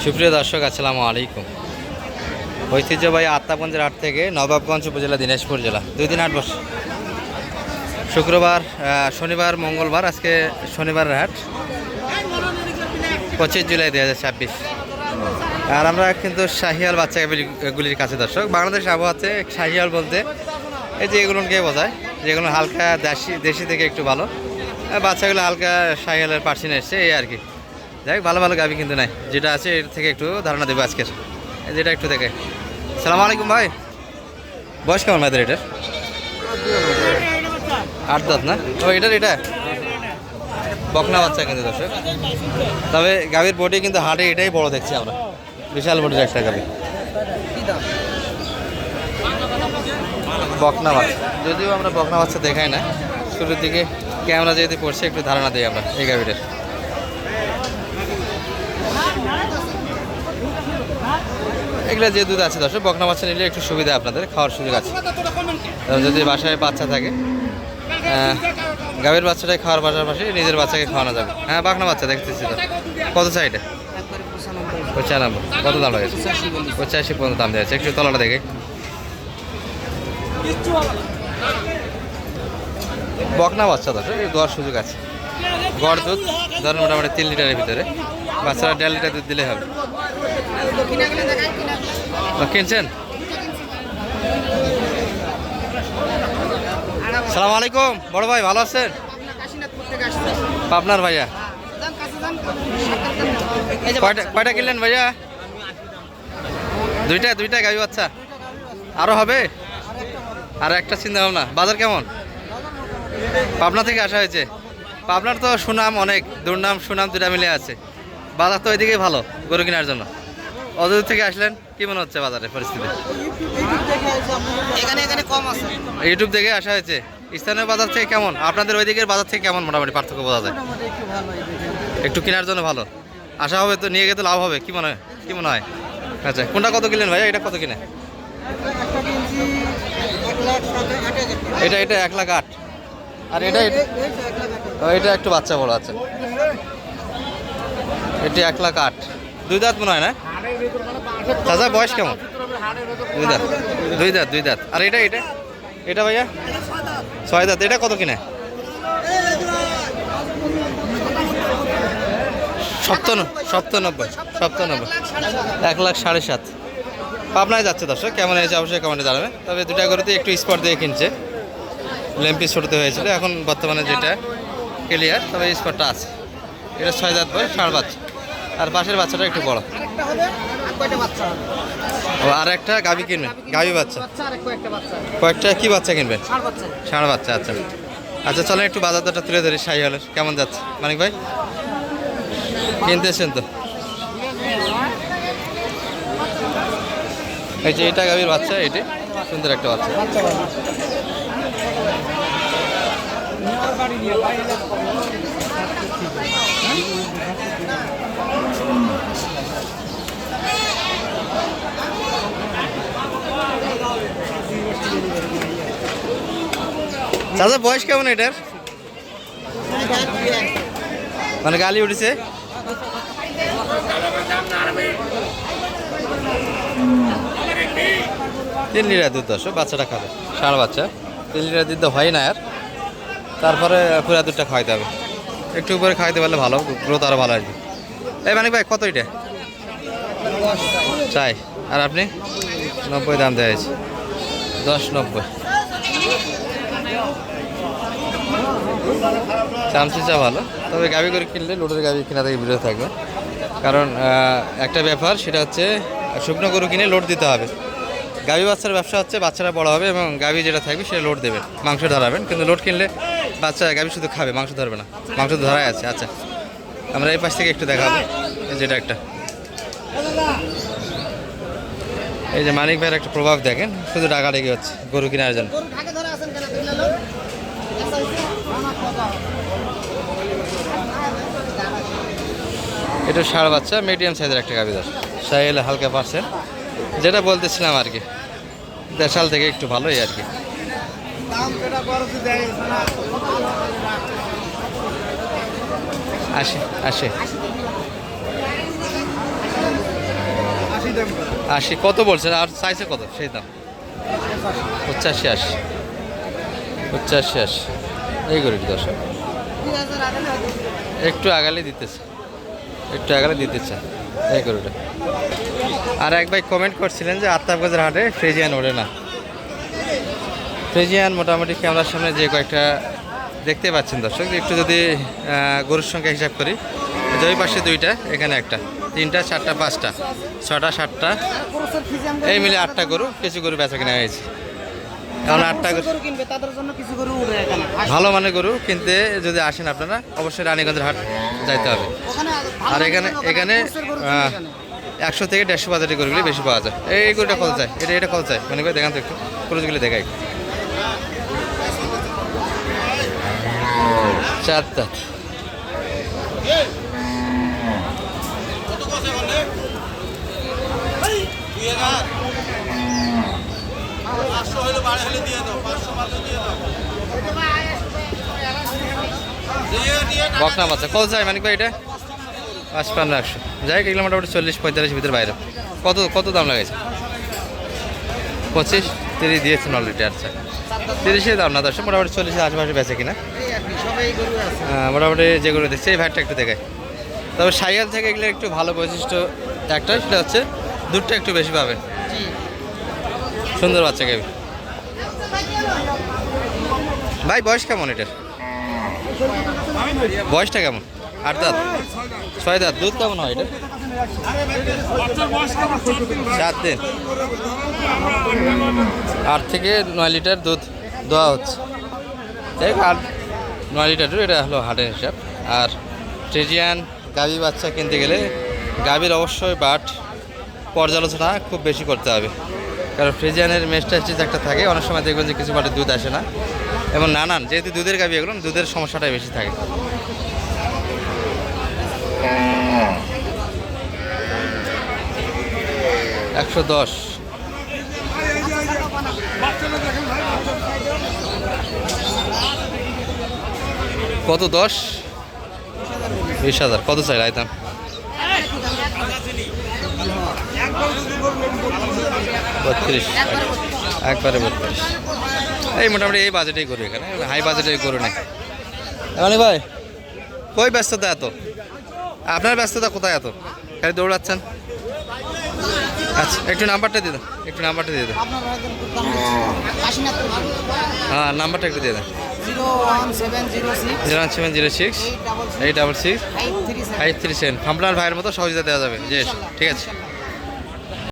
সুপ্রিয় দর্শক, আসসালামু আলাইকুম। ঐতিহ্যবাহী আত্মাগঞ্জের হাট থেকে নবাবগঞ্জ উপজেলা, দিনাজপুর জেলা 2 দিন হাট বসে। শুক্রবার, শনিবার, মঙ্গলবার। আজকে শনিবারের হাট, 25 জুলাই 2026। আর আমরা কিন্তু শাহিয়াল বাচ্চাগুলির কাছে দর্শক। বাংলাদেশ আবহাওয়াতে শাহিয়াল বলতে এই যে এগুলোকে বোঝায়, যেগুলো হালকা দেশি থেকে একটু ভালো। বাচ্চাগুলো হালকা শাহিয়ালের পার্সেন্ট এসছে, এই আর কি। যাই ভালো ভালো গাভি কিন্তু নাই, যেটা আছে এর থেকে একটু ধারণা দেবো আজকের। যেটা একটু দেখে। সালাম আলাইকুম ভাই, বয়স কেমন ভাইদের এটার? 8 দাঁত না? ও এটা বকনা বাচ্চা কিন্তু দর্শক। তবে গাভীর বডি কিন্তু হাটে এটাই বড় দেখছি আমরা, বিশাল বডির একটা গাভি। বকনা বাচ্চা, যদিও আমরা বকনা বাচ্চা দেখাই না, শুরুর দিকে ক্যামেরা যেহেতু পড়ছে একটু ধারণা দিই আমরা এই গাভীটার। এগুলো যে দুধ আছে দর্শক, বকনা বাচ্চা নিলে একটু সুবিধা, আপনাদের খাওয়ার সুযোগ আছে। যদি বাসায় বাচ্চা থাকে, গাভীর বাচ্চাটাই খাওয়ার পাশাপাশি নিজের বাচ্চাকে খাওয়ানো যাবে। হ্যাঁ, বকনা বাচ্চা দেখতেছি তো। কত চাইটা? 95। কত দাম লাগেছে? 85 পর্যন্ত দাম দিয়েছে। একটু তলাটা দেখে। বকনা বাচ্চা দর্শক, এই দোয়ার সুযোগ আছে। গড় দুধ ধরেন মোটামুটি 3 লিটারের ভিতরে, বাচ্চারা 1.5 লিটার দুধ দিলে হবে। কিনছেন? সালাম আলাইকুম বড় ভাই, ভালো আছেন? পাবনার ভাইয়া। কয়টা কিনলেন ভাইয়া? দুইটা গাভী বাচ্চা। আরো হবে? আর একটা চিন্তা ভাবনা। বাজার কেমন? পাবনা থেকে আসা হয়েছে। পাবনার তো সুনাম অনেক, দুর্নাম সুনাম দুটা মিলে আছে। বাজার তো ওইদিকেই ভালো গরু কেনার জন্য। অদূর থেকে আসলেন, কি মনে হচ্ছে বাজারের পরিস্থিতি? ইউটিউব দেখে আসা হয়েছে। স্থানীয় বাজার থেকে কেমন? আপনাদের ওই দিকের বাজার থেকে কেমন মোটামুটি পার্থক্য বোঝা যায়? একটু কেনার জন্য ভালো। আসা হবে তো, নিয়ে গেলে লাভ হবে, কি মনে হয়? আচ্ছা, কোনটা কত কিনলেন ভাইয়া? এটা কত কিনে? এটা 1,08,000। আর এটা একটু বাচ্চা বড় আছে। এটা 1,08,000। 2 দাঁত মনে হয় না? দাদা বয়স কেমন? 2 দাঁত। আর এটা ভাইয়া 6 দাঁত। এটা কত কিনে? 97। 1,07,500। পাবনায় যাচ্ছে দর্শক। কেমন হয়েছে অবশ্যই কমেন্টে জানাবে। তবে দুটা গরুতে একটু স্পট দিয়ে কিনছে, ল্যাম্পি ছোটতে হয়েছিল, এখন বর্তমানে যেটা ক্লিয়ার, তবে স্পটটা আছে। এটা 6 দাঁত বয়স, ষাঁড় বাচ্চা। আর পাশের বাচ্চাটা একটু বড়। আর একটা গাভী কিনবেন? গাভী বাচ্চা কয়েকটা কি বাচ্চা কিনবেন? ষাঁড় বাচ্চা। আচ্ছা চলেন একটু বাজার দরটা তুলে ধরি। শাহিওয়ালের কেমন যাচ্ছে মানিক ভাই? কিনতেছেন তো? এই যে এটা গাভীর বাচ্চা, এটি সুন্দর একটা বাচ্চা। চাচা বয়স কেমন এটার? মানে গালি উঠেছে? 3 লিটার দুধ দর্শক, বাচ্চাটা খাবে। ষাঁড় বাচ্চা, 3 লিটার দুধ হয় না আর। তারপরে পুরা দুধটা খাওয়াইতে হবে, একটু উপরে খাওয়াইতে পারলে ভালো, গ্রোথ আরও ভালো আসবে। এই মানিক ভাই কত এটা চাই? আর আপনি 90 দাম দেওয়া হয়েছে। 10,90। চামচিচা ভালো, তবে গাভী করে কিনলে লোডের গাভী কেনা থেকে বিরত থাকবে। কারণ একটা ব্যাপার, সেটা হচ্ছে শুকনো গরু কিনে লোড দিতে হবে। গাভী বাচ্চার ব্যবসা হচ্ছে বাচ্চারা বড় হবে এবং গাভী যেটা থাকবে সেটা লোড দেবে, মাংস ধরাবেন। কিন্তু লোড কিনলে বাচ্চা গাভী শুধু খাবে, মাংস ধরবে না। মাংস ধরাই আছে। আচ্ছা, আমরা এই পাশ থেকে একটু দেখাবো। যেটা একটা, এই যে মানিক ভাইয়ের একটা প্রভাব দেখেন, শুধু ডাকাডাকি হচ্ছে গরু কেনার জন্য। এটা ষাঁড় বাচ্চা, মিডিয়াম সাইজের একটা গাভী দর্শক। শাহিওয়াল হালকা পার্সেন্ট, যেটা বলতেছিলাম আর কি, দেশাল থেকে একটু ভালোই আর কি। আসে 80 কত বলছেন? আর চাইছে কত সেই দাম? 85 80 85 80 এই গরুটি দর্শক একটু আগালে দিতেছে, একটু আগালে দিতেছে এই গরুটা। আর এক ভাই কমেন্ট করছিলেন যে আত্মাবগঞ্জের হাটে ফ্রিজিয়ান ওঠে না। ফ্রিজিয়ান মোটামুটি ক্যামেরার সামনে যে কয়েকটা দেখতে পাচ্ছেন দর্শক, একটু যদি গরুর সংখ্যা হিসাব করি, যে ওই পাশে 2টা, এখানে 1টা, 3টা 4টা 5টা 6টা 7টা এই মিলে 8টা গরু, কিছু গরু বেচা কিনা হয়েছে। এখন 8টা গরু কিনবে, তাদের জন্য কিছু গরু উঠে এখানে ভালো মানের গরু কিনতে যদি আসেন আপনারা অবশ্যই রানীগঞ্জের হাট যাইতে হবে। আর এখানে 100 থেকে 150 বাজারের গরুগুলি বেশি পাওয়া যায়। এই গরুটা কত চাই? এটা কত চাই মানে ভাই দেখান তো একটু, গরুগুলি দেখাই। 4 দাঁত। বকনা বাচ্চা কত চাই মানিক ভাই? এটা 55 100 যাই, এগুলো মোটামুটি 40-45 ভিতরে বাইরে। কত দাম লাগাইছে? 25 30 দিয়েছেন অলরেডি। আচ্ছা 30-এর দাম না দর্শক, মোটামুটি 40-এর আশেপাশে বেচে কিনা মোটামুটি যেগুলো দেখছি। এই ভাইটটা একটু দেখায়। তবে সাইয়াল থেকে এগুলো একটু ভালো বৈশিষ্ট্য একটা, সেটা হচ্ছে দুধটা একটু বেশি পাবে। সুন্দর বাচ্চা গাবি। ভাই বয়স কেমন এটার? বয়সটা কেমন? 8 দাঁত 6 দাঁত। দুধ কেমন হয় এটা? 7 দিন। 8 থেকে 9 লিটার দুধ দেওয়া হচ্ছে। যাই হোক 8-9 লিটার দুধ, এটা হলো হাটের হিসাব। আর ফ্রিজিয়ান গাভী বাচ্চা কিনতে গেলে গাভীর অবশ্যই বাট পর্যালোচনা খুব বেশি করতে হবে, কারণ ফ্রিজিয়ানের মেস্টাইটিস একটা থাকে। অনেক সময় দেখবেন যে কিছু বাটের দুধ আসে না, এবং নানান যেহেতু দুধের গাভী, এগুলো দুধের সমস্যাটাই বেশি থাকে। $110। কত? 10 20,000। কত চাই রাইতাম? 32 একবারে 32। এই মোটামুটি এই বাজেটেই করো, এখানে হাই বাজেটেই করো না। মানে ভাই কই ব্যস্ততা এত? আপনার ব্যস্ততা কোথায় এত? খালি দৌড়াচ্ছেন। আচ্ছা একটু নাম্বারটা দিয়ে দেন, একটু নাম্বারটা দিয়ে দেন। হ্যাঁ নাম্বারটা একটু দিয়ে দেন। 01706 866 537। আপনার ভাইয়ের মতো সহযোগিতা দেওয়া যাবে। যে ঠিক আছে।